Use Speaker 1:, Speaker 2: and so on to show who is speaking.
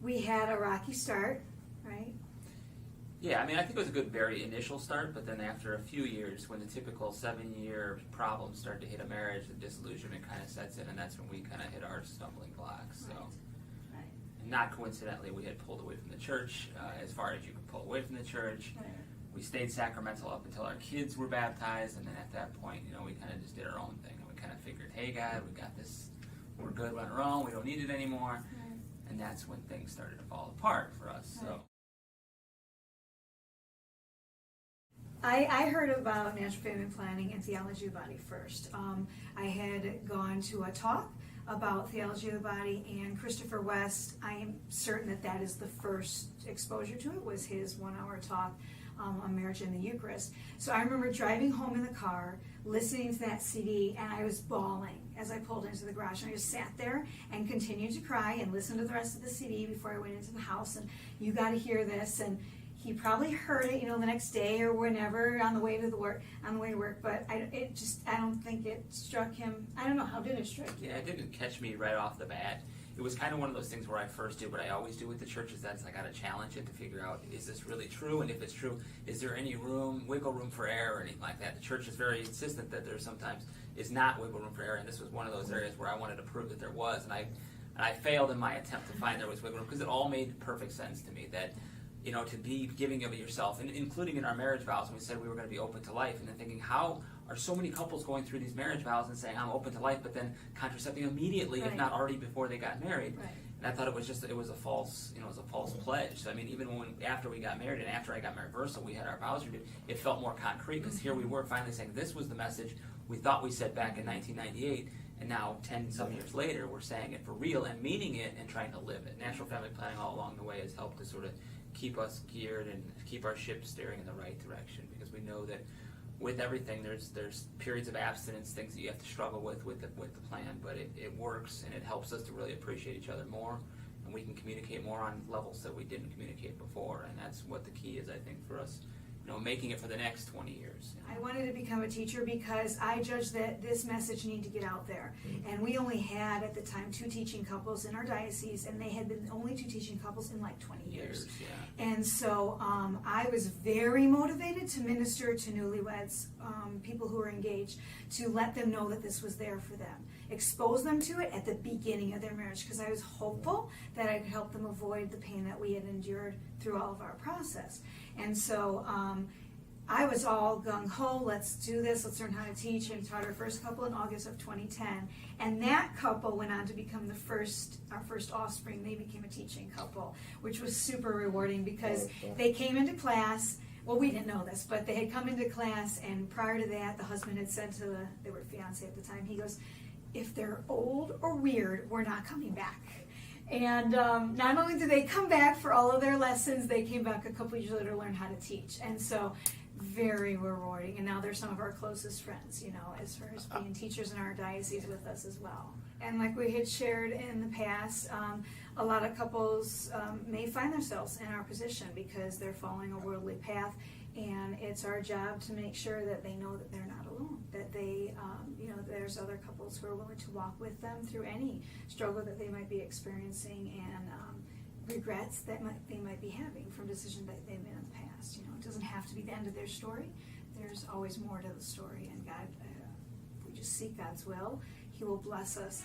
Speaker 1: we had a rocky start, right?
Speaker 2: Yeah, I mean, I think it was a good, very initial start, but then after a few years, when the typical 7-year problems start to hit a marriage, the disillusionment kind of sets in, and that's when we kind of hit our stumbling blocks. So,
Speaker 1: Right.
Speaker 2: and not coincidentally, we had pulled away from the church as far as you could pull away from the church.
Speaker 1: Right.
Speaker 2: We stayed sacramental up until our kids were baptized, and then at that point, we kind of just did our own thing, and we kind of figured, hey, God, we got this, we're good on our own, we don't need it anymore,
Speaker 1: Right.
Speaker 2: and that's when things started to fall apart for us. So.
Speaker 1: Right. I heard about natural family planning and theology of the body first. I had gone to a talk about theology of the body, and Christopher West, I am certain that is the first exposure to it, was his 1-hour talk on marriage and the Eucharist. So I remember driving home in the car, listening to that CD, and I was bawling as I pulled into the garage. And I just sat there and continued to cry and listened to the rest of the CD before I went into the house. And you got to hear this. And he probably heard it, the next day or whenever on the way to work. But I don't think it struck him. I don't know, how did it strike you?
Speaker 2: Yeah, it didn't catch me right off the bat. It was kind of one of those things where I first did what I always do with the church, is I got to challenge it to figure out, is this really true? And if it's true, is there any wiggle room for error or anything like that? The church is very insistent that there sometimes is not wiggle room for error, and this was one of those areas where I wanted to prove that there was, and I failed in my attempt to find there was wiggle room, because it all made perfect sense to me that, to be giving of yourself, and including in our marriage vows, when we said we were going to be open to life, and then thinking, how are so many couples going through these marriage vows and saying, I'm open to life, but then contracepting immediately,
Speaker 1: Right.
Speaker 2: if not already before they got married.
Speaker 1: Right.
Speaker 2: And I thought it was a false, pledge. So I mean, even after we got married and after I got my reversal, we had our vows renewed, it felt more concrete, because here we were finally saying, this was the message we thought we said back in 1998, and now 10 some years later, we're saying it for real and meaning it and trying to live it. Natural family planning all along the way has helped to sort of keep us geared and keep our ship steering in the right direction, because we know that with everything there's periods of abstinence, things that you have to struggle with the plan, but it works, and it helps us to really appreciate each other more, and we can communicate more on levels that we didn't communicate before, and that's what the key is, I think, for us, making it for the next 20 years.
Speaker 1: I wanted to become a teacher because I judged that this message needed to get out there. And we only had, at the time, 2 teaching couples in our diocese, and they had been the only 2 teaching couples in like 20 years.
Speaker 2: Yeah.
Speaker 1: And so I was very motivated to minister to newlyweds, people who were engaged, to let them know that this was there for them. Expose them to it at the beginning of their marriage, because I was hopeful that I could help them avoid the pain that we had endured through all of our process. And so I was all gung-ho, let's do this, let's learn how to teach, and taught our first couple in August of 2010. And that couple went on to become our first offspring. They became a teaching couple, which was super rewarding, because they came into class. Well, we didn't know this, but they had come into class, and prior to that, the husband had said to they were fiancé at the time, he goes, if they're old or weird, we're not coming back. And not only did they come back for all of their lessons, they came back a couple years later to learn how to teach. And so, very rewarding. And now they're some of our closest friends, as far as being teachers in our diocese with us as well. And like we had shared in the past, a lot of couples may find themselves in our position because they're following a worldly path. And it's our job to make sure that they know that they're not alone, that they, there's other couples who are willing to walk with them through any struggle that they might be experiencing, and regrets that they might be having from decisions that they've made in the past. It doesn't have to be the end of their story. There's always more to the story, and God, if we just seek God's will, He will bless us.